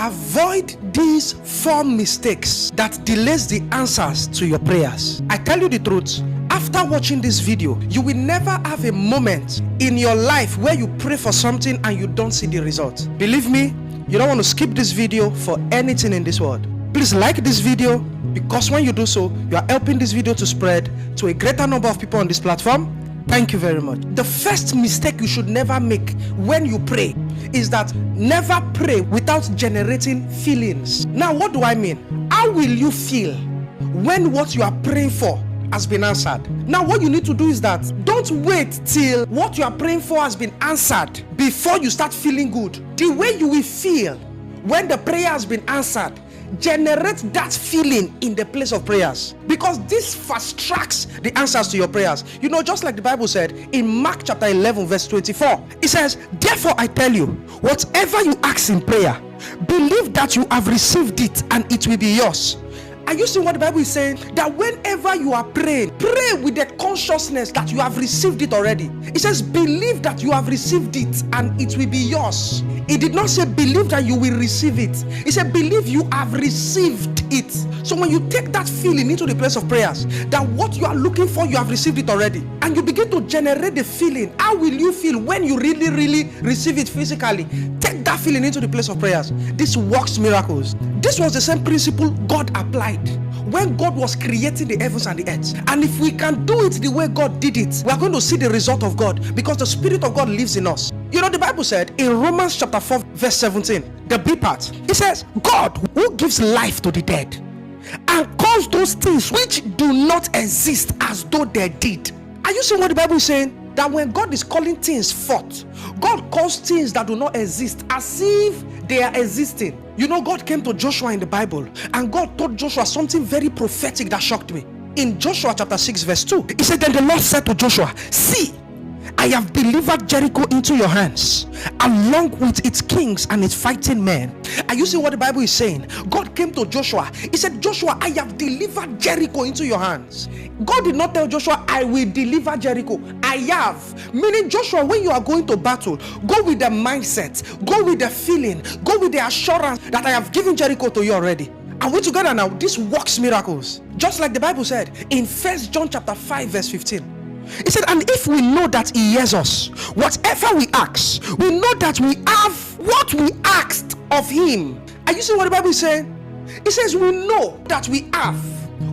avoid these 4 mistakes that delays the answers to your prayers. I tell you the truth, after watching this video, you will never have a moment in your life where you pray for something and you don't see the result. Believe me, you don't want to skip this video for anything in this world. Please like this video, because when you do so, you are helping this video to spread to a greater number of people on this platform. Thank you very much. The first mistake you should never make when you pray is that never pray without generating feelings. Now, what do I mean? How will you feel when what you are praying for has been answered? Now, what you need to do is that don't wait till what you are praying for has been answered before you start feeling good. The way you will feel when the prayer has been answered, generate that feeling in the place of prayers, because this fast tracks the answers to your prayers. You know, just like the Bible said in Mark chapter 11 verse 24, it says, therefore I tell you, whatever you ask in prayer, believe that you have received it and it will be yours. Are you seeing what the Bible is saying? That whenever you are praying, pray with the consciousness that you have received it already. It says, believe that you have received it and it will be yours. It did not say believe that you will receive it. It said believe you have received it. So when you take that feeling into the place of prayers, that what you are looking for, you have received it already, and you begin to generate the feeling. How will you feel when you really receive it physically? Take that feeling into the place of prayers. This works miracles. This was the same principle God applied when God was creating the heavens and the earth. And if we can do it the way God did it, we are going to see the result of God, because the Spirit of God lives in us. You know, the Bible said in Romans chapter 4 verse 17, the B part, it says, God who gives life to the dead and calls those things which do not exist as though they did. Are you seeing what the Bible is saying? That when God is calling things forth, God calls things that do not exist as if they are existing. You know, God came to Joshua in the Bible, and God told Joshua something very prophetic that shocked me. In Joshua chapter 6 verse 2, he said, then the Lord said to Joshua, see, I have delivered Jericho into your hands, along with its kings and its fighting men. Are you seeing what the Bible is saying? God came to Joshua. He said, Joshua, I have delivered Jericho into your hands. God did not tell Joshua, I will deliver Jericho. I have. Meaning, Joshua, when you are going to battle, go with the mindset, go with the feeling, go with the assurance that I have given Jericho to you already. And we together now, this works miracles. Just like the Bible said in 1 John chapter 5 verse 15. He said, and if we know that he hears us, whatever we ask, we know that we have what we asked of him. Are you seeing what the Bible is saying? It says we know that we have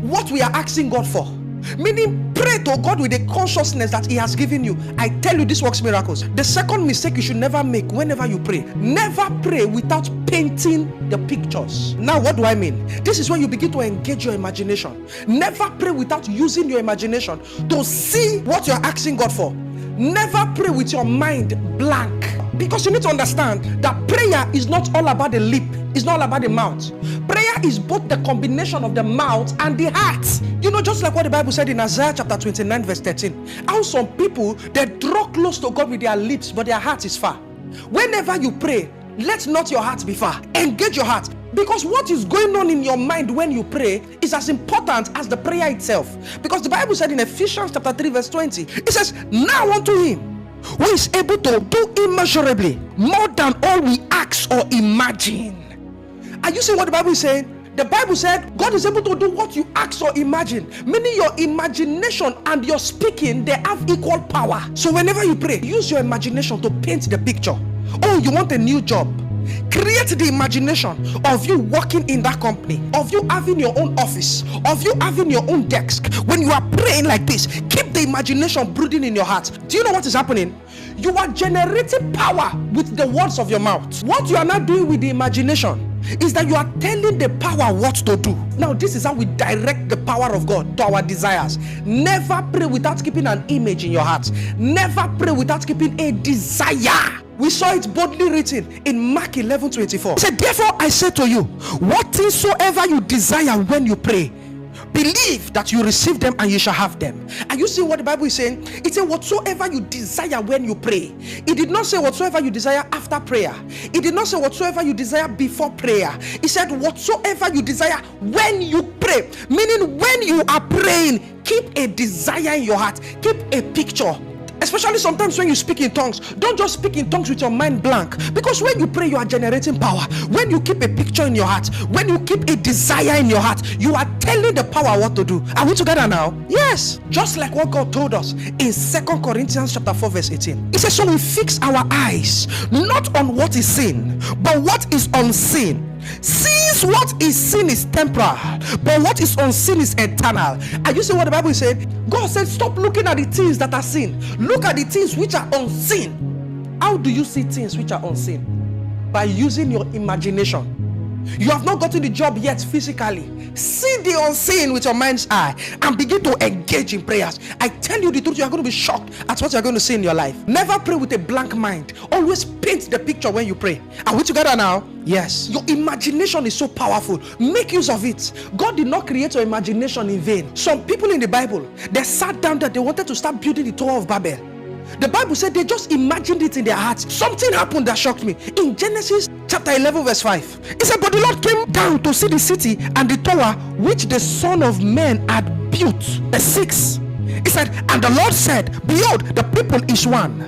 what we are asking God for. Meaning, pray to God with the consciousness that he has given you. I tell you, this works miracles. The second mistake you should never make whenever you pray, never pray without painting the pictures. Now, what do I mean? This is when you begin to engage your imagination. Never pray without using your imagination to see what you're asking God for. Never pray with your mind blank, because you need to understand that prayer is not all about the lip, it's not all about the mouth. Prayer is both the combination of the mouth and the heart. You know, just like what the Bible said in Isaiah chapter 29 verse 13, how some people, they draw close to God with their lips, but their heart is far. Whenever you pray, let not your heart be far. Engage your heart, because what is going on in your mind when you pray is as important as the prayer itself. Because the Bible said in Ephesians chapter 3 verse 20, it says, now unto him who is able to do immeasurably more than all we ask or imagine. Are you seeing what the Bible is saying? The Bible said God is able to do what you ask or imagine, meaning your imagination and your speaking, they have equal power. So whenever you pray, use your imagination to paint the picture. Oh, you want a new job? Create the imagination of you working in that company, of you having your own office, of you having your own desk. When you are praying like this, keep the imagination brooding in your heart. Do you know what is happening? You are generating power with the words of your mouth. What you are not doing with the imagination is that you are telling the power what to do. Now, this is how we direct the power of God to our desires. Never pray without keeping an image in your heart. Never pray without keeping a desire. We saw it boldly written in Mark 11:24. It said, therefore I say to you, whatsoever you desire when you pray, believe that you receive them and you shall have them. Are you seeing what the Bible is saying? It said whatsoever you desire when you pray. It did not say whatsoever you desire after prayer. It did not say whatsoever you desire before prayer. It said whatsoever you desire when you pray. Meaning, when you are praying, keep a desire in your heart. Keep a picture. Especially sometimes when you speak in tongues, don't just speak in tongues with your mind blank, because when you pray, you are generating power. When you keep a picture in your heart, when you keep a desire in your heart, you are telling the power what to do. Are we together now? Yes. Just like what God told us in 2 Corinthians chapter 4 verse 18. He says, so we fix our eyes not on what is seen, but what is unseen. Since what is seen is temporal, but what is unseen is eternal. Are you seeing what the Bible is saying? God said, stop looking at the things that are seen. Look at the things which are unseen. How do you see things which are unseen? By using your imagination. You have not gotten the job yet physically. See the unseen with your mind's eye and begin to engage in prayers. I tell you the truth, you are going to be shocked at what you are going to see in your life. Never pray with a blank mind. Always paint the picture when you pray. Are we together now? Yes. Your imagination is so powerful. Make use of it. God did not create your imagination in vain. Some people in the Bible, they sat down there, they wanted to start building the Tower of Babel. The Bible said they just imagined it in their hearts. Something happened that shocked me. In Genesis chapter 11 verse 5, it said, but the Lord came down to see the city and the tower which the Son of Man had built. Verse 6, it said, and the Lord said, behold, the people is one,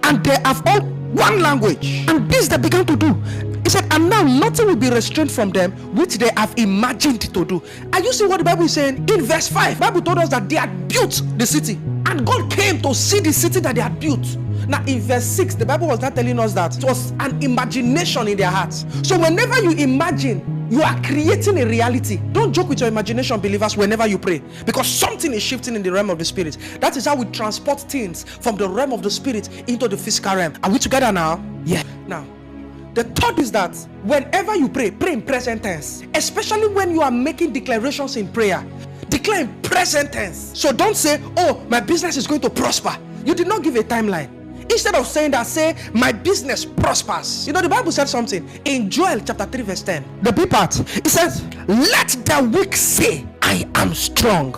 and they have all one language. And this they began to do. He said, and now nothing will be restrained from them which they have imagined to do. Are you seeing what the Bible is saying? In verse 5, the Bible told us that they had built the city, and God came to see the city that they had built. Now in verse 6, the Bible was not telling us that it was an imagination in their hearts. So whenever you imagine, you are creating a reality. Don't joke with your imagination, believers, whenever you pray, because something is shifting in the realm of the spirit. That is how we transport things from the realm of the spirit into the physical realm. Are we together now? Yeah. Now, the thought is that whenever you pray, pray in present tense. Especially when you are making declarations in prayer, declare in present tense. So don't say, oh, my business is going to prosper. You did not give a timeline. Instead of saying that, say, my business prospers. You know, the Bible said something in Joel chapter 3 verse 10. The B part, it says, let the weak say, I am strong.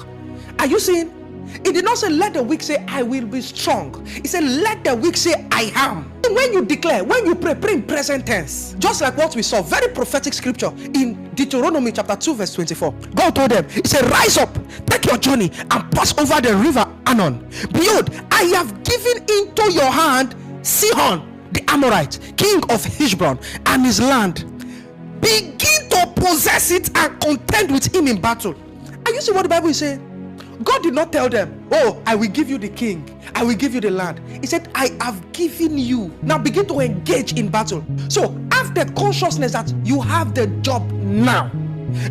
Are you seeing? It did not say, let the weak say, I will be strong. It said, let the weak say, I am. When you declare, when you pray, pray in present tense. Just like what we saw, very prophetic scripture in Deuteronomy chapter 2 verse 24. God told them, he said, rise up, take your journey and pass over the river Arnon. Behold, I have given into your hand Sihon the Amorite, king of Heshbon, and his land. Begin to possess it and contend with him in battle. Are you seeing what the Bible is saying? God did not tell them, oh, I will give you the king, I will give you the land. He said, I have given you. Now begin to engage in battle. So have the consciousness that you have the job now.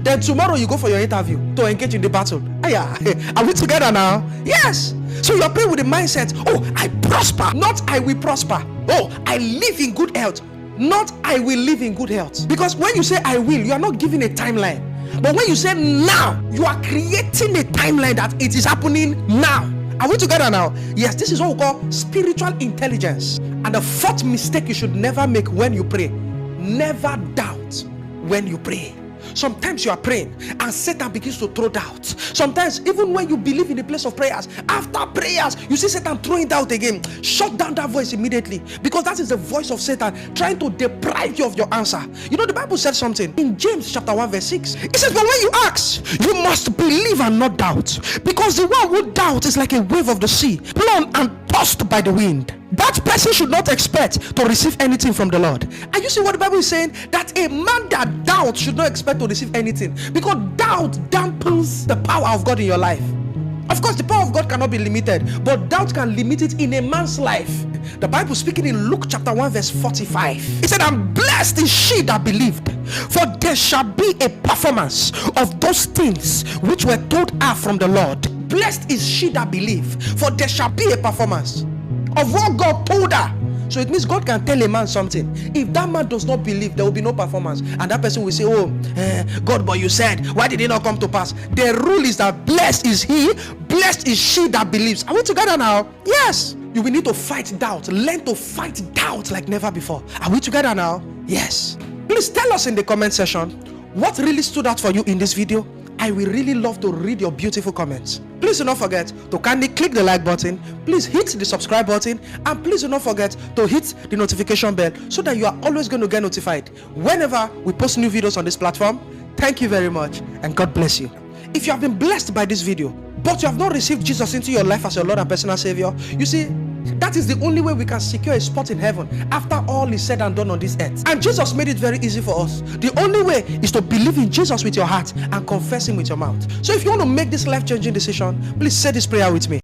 Then tomorrow you go for your interview to engage in the battle. Are we together now? Yes. So you're praying with the mindset, oh, I prosper, not I will prosper. Oh, I live in good health, not I will live in good health. Because when you say I will, you are not giving a timeline. But when you say now, you are creating a timeline that it is happening now. Are we together now? Yes, this is what we call spiritual intelligence. And the fourth mistake you should never make when you pray, never doubt when you pray. Sometimes you are praying and Satan begins to throw doubt. Sometimes even when you believe in the place of prayers, after prayers you see Satan throwing doubt again. Shut down that voice immediately, because that is the voice of Satan trying to deprive you of your answer. You know, the Bible said something in James chapter 1 verse 6. It says, but when you ask, you must believe and not doubt, because the one who doubts is like a wave of the sea, blown and tossed by the wind. That person should not expect to receive anything from the Lord. Are you seeing what the Bible is saying? That a man that doubts should not expect to receive anything, because doubt dampens the power of God in your life. Of course, the power of God cannot be limited, but doubt can limit it in a man's life. The Bible speaking in Luke chapter 1 verse 45. It said, and blessed is she that believed, for there shall be a performance of those things which were told her from the Lord. Blessed is she that believed, for there shall be a performance of what God told her. So it means God can tell a man something. If that man does not believe, there will be no performance, and that person will say, oh, God, but you said, why did it not come to pass? The rule is that blessed is he, blessed is she that believes. Are we together now? Yes. You will need to fight doubt. Learn to fight doubt like never before. Are we together now? Yes. Please tell us in the comment section what really stood out for you in this video. I will really love to read your beautiful comments. Please do not forget to kindly click the like button. Please hit the subscribe button, and please do not forget to hit the notification bell so that you are always going to get notified whenever we post new videos on this platform. Thank you very much, and God bless you. If you have been blessed by this video, but you have not received Jesus into your life as your Lord and personal Savior, you see, That is the only way we can secure a spot in heaven after all is said and done on this earth. And Jesus made it very easy for us. The only way is to believe in Jesus with your heart and confess him with your mouth. So if you want to make this life-changing decision, please say this prayer with me.